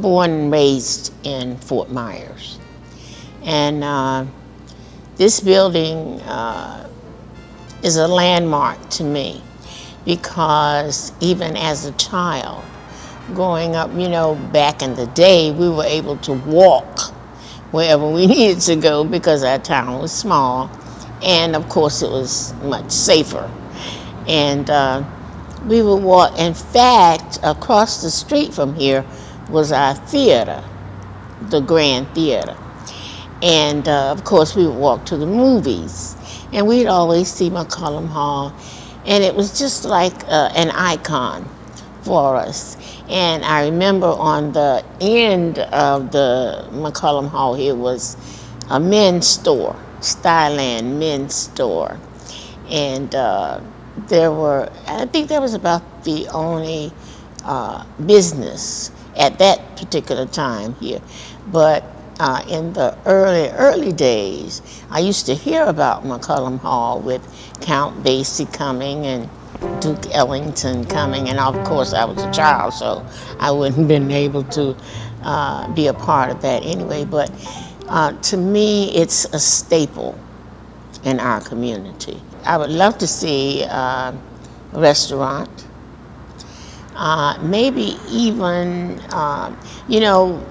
born and raised in Fort Myers. And this building is a landmark to me because even as a child, growing up, you know, back in the day, we were able to walk wherever we needed to go because our town was small. And of course, it was much safer. And we would walk. In fact, across the street from here was our theater, the Grand Theater. And of course, we would walk to the movies. And we'd always see McCollum Hall. And it was just like an icon for us. And I remember on the end of the McCollum Hall here was a men's store, Styland Men's Store. And I think that was about the only business at that particular time here. But in the early days, I used to hear about McCollum Hall with Count Basie coming and Duke Ellington coming, and of course I was a child, so I wouldn't have been able to be a part of that anyway. But to me, it's a staple in our community. I would love to see a restaurant, maybe even, you know,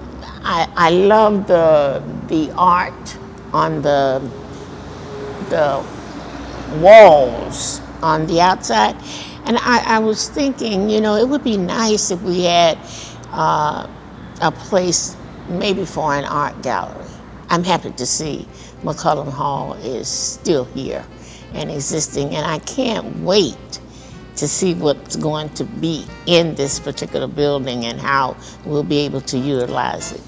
I love the art on the walls on the outside. And I was thinking, you know, it would be nice if we had a place maybe for an art gallery. I'm happy to see McCollum Hall is still here and existing, and I can't wait to see what's going to be in this particular building and how we'll be able to utilize it.